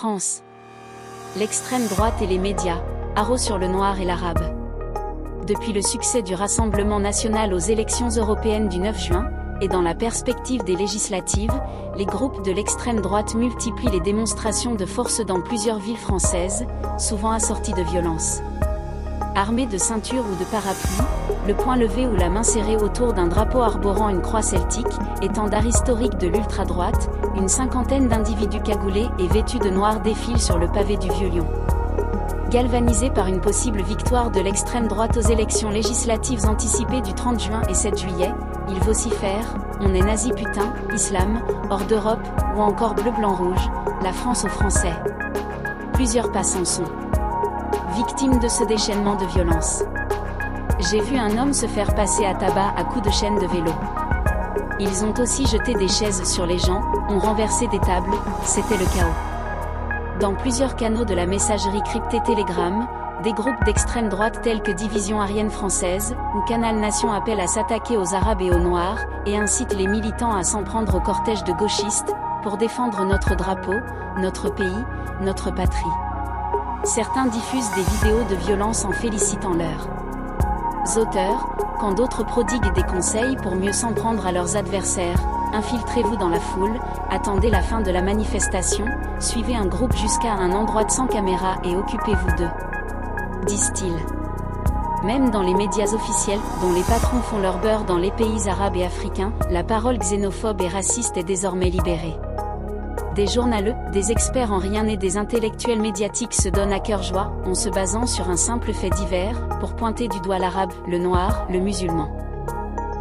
France. L'extrême droite et les médias, haro sur le noir et l'arabe. Depuis le succès du Rassemblement national aux élections européennes du 9 juin, et dans la perspective des législatives, les groupes de l'extrême droite multiplient les démonstrations de force dans plusieurs villes françaises, souvent assorties de violence. Armés de ceintures ou de parapluies, le poing levé ou la main serrée autour d'un drapeau arborant une croix celtique, étendard historique de l'ultra-droite, une cinquantaine d'individus cagoulés et vêtus de noir défilent sur le pavé du Vieux-Lyon. Galvanisés par une possible victoire de l'extrême droite aux élections législatives anticipées du 30 juin et 7 juillet, ils vocifèrent « On est nazi putain, islam, hors d'Europe » ou encore « bleu blanc rouge, la France aux Français ». Plusieurs passants sont victimes de ce déchaînement de violence. J'ai vu un homme se faire passer à tabac à coups de chaîne de vélo. Ils ont aussi jeté des chaises sur les gens, ont renversé des tables, c'était le chaos. Dans plusieurs canaux de la messagerie cryptée Telegram, des groupes d'extrême droite tels que Division Aryenne Française ou Canal Nation appellent à s'attaquer aux Arabes et aux Noirs, et incitent les militants à s'en prendre au cortège de gauchistes, pour défendre notre drapeau, notre pays, notre patrie. Certains diffusent des vidéos de violence en félicitant leurs auteurs, quand d'autres prodiguent des conseils pour mieux s'en prendre à leurs adversaires. Infiltrez-vous dans la foule, attendez la fin de la manifestation, suivez un groupe jusqu'à un endroit sans caméra et occupez-vous d'eux, disent-ils. Même dans les médias officiels, dont les patrons font leur beurre dans les pays arabes et africains, la parole xénophobe et raciste est désormais libérée. Des journaleux, des experts en rien et des intellectuels médiatiques se donnent à cœur joie, en se basant sur un simple fait divers, pour pointer du doigt l'arabe, le noir, le musulman.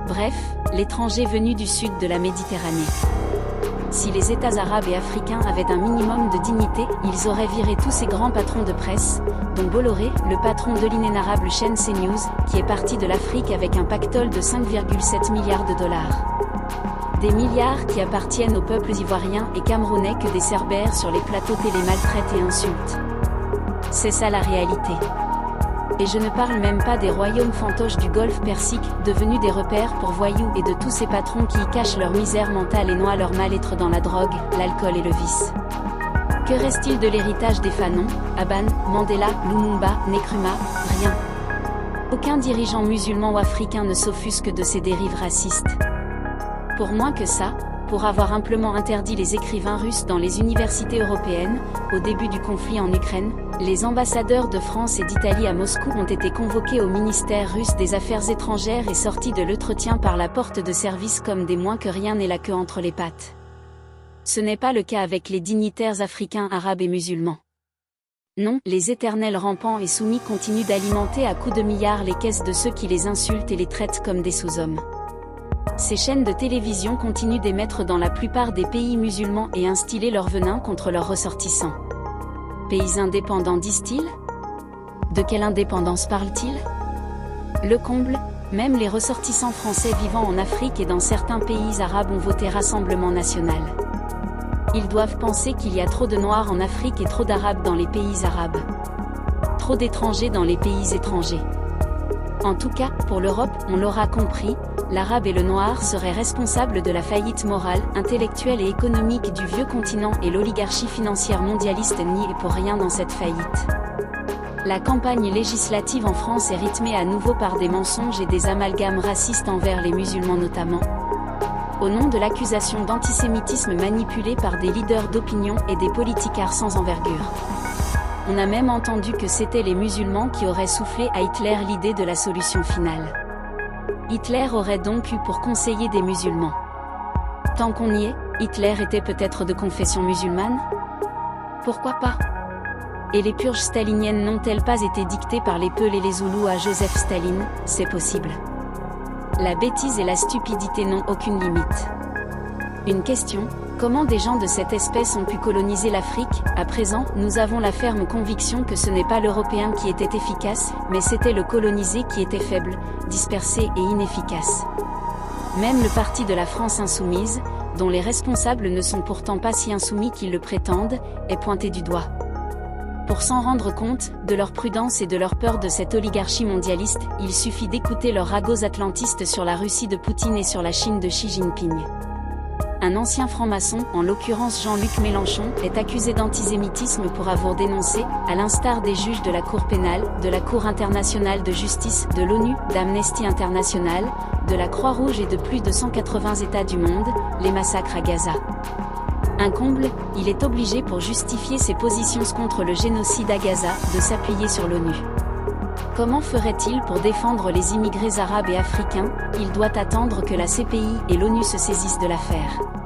Bref, l'étranger venu du sud de la Méditerranée. Si les États arabes et africains avaient un minimum de dignité, ils auraient viré tous ces grands patrons de presse, dont Bolloré, le patron de l'inénarrable chaîne CNews, qui est parti de l'Afrique avec un pactole de 5,7 milliards de dollars. Des milliards qui appartiennent aux peuples ivoiriens et camerounais que des cerbères sur les plateaux télé maltraitent et insultent. C'est ça la réalité. Et je ne parle même pas des royaumes fantoches du Golfe Persique, devenus des repères pour voyous, et de tous ces patrons qui y cachent leur misère mentale et noient leur mal-être dans la drogue, l'alcool et le vice. Que reste-t-il de l'héritage des Fanon, Aban, Mandela, Lumumba, Nkrumah? Rien. Aucun dirigeant musulman ou africain ne s'offusque de ces dérives racistes. Pour moins que ça, pour avoir amplement interdit les écrivains russes dans les universités européennes, au début du conflit en Ukraine, les ambassadeurs de France et d'Italie à Moscou ont été convoqués au ministère russe des Affaires étrangères et sortis de l'entretien par la porte de service comme des moins que rien et la queue entre les pattes. Ce n'est pas le cas avec les dignitaires africains, arabes et musulmans. Non, les éternels rampants et soumis continuent d'alimenter à coups de milliards les caisses de ceux qui les insultent et les traitent comme des sous-hommes. Ces chaînes de télévision continuent d'émettre dans la plupart des pays musulmans et instiller leur venin contre leurs ressortissants. Pays indépendants, disent-ils? De quelle indépendance parlent-ils? Le comble, même les ressortissants français vivant en Afrique et dans certains pays arabes ont voté Rassemblement national. Ils doivent penser qu'il y a trop de Noirs en Afrique et trop d'Arabes dans les pays arabes. Trop d'étrangers dans les pays étrangers. En tout cas, pour l'Europe, on l'aura compris, l'arabe et le noir seraient responsables de la faillite morale, intellectuelle et économique du vieux continent, et l'oligarchie financière mondialiste n'y est pour rien dans cette faillite. La campagne législative en France est rythmée à nouveau par des mensonges et des amalgames racistes envers les musulmans notamment, au nom de l'accusation d'antisémitisme manipulée par des leaders d'opinion et des politicards sans envergure. On a même entendu que c'étaient les musulmans qui auraient soufflé à Hitler l'idée de la solution finale. Hitler aurait donc eu pour conseiller des musulmans. Tant qu'on y est, Hitler était peut-être de confession musulmane? Pourquoi pas? Et les purges staliniennes n'ont-elles pas été dictées par les Peuls et les Zoulous à Joseph Staline? C'est possible. La bêtise et la stupidité n'ont aucune limite. Une question: comment des gens de cette espèce ont pu coloniser l'Afrique? À présent, nous avons la ferme conviction que ce n'est pas l'Européen qui était efficace, mais c'était le colonisé qui était faible, dispersé et inefficace. Même le parti de la France insoumise, dont les responsables ne sont pourtant pas si insoumis qu'ils le prétendent, est pointé du doigt. Pour s'en rendre compte, de leur prudence et de leur peur de cette oligarchie mondialiste, il suffit d'écouter leurs ragots atlantistes sur la Russie de Poutine et sur la Chine de Xi Jinping. un ancien franc-maçon, en l'occurrence Jean-Luc Mélenchon, est accusé d'antisémitisme pour avoir dénoncé, à l'instar des juges de la Cour pénale, de la Cour internationale de justice, de l'ONU, d'Amnesty International, de la Croix-Rouge et de plus de 180 États du monde, les massacres à Gaza. Un comble, il est obligé pour justifier ses positions contre le génocide à Gaza, de s'appuyer sur l'ONU. Comment ferait-il pour défendre les immigrés arabes et africains? Il doit attendre que la CPI et l'ONU se saisissent de l'affaire.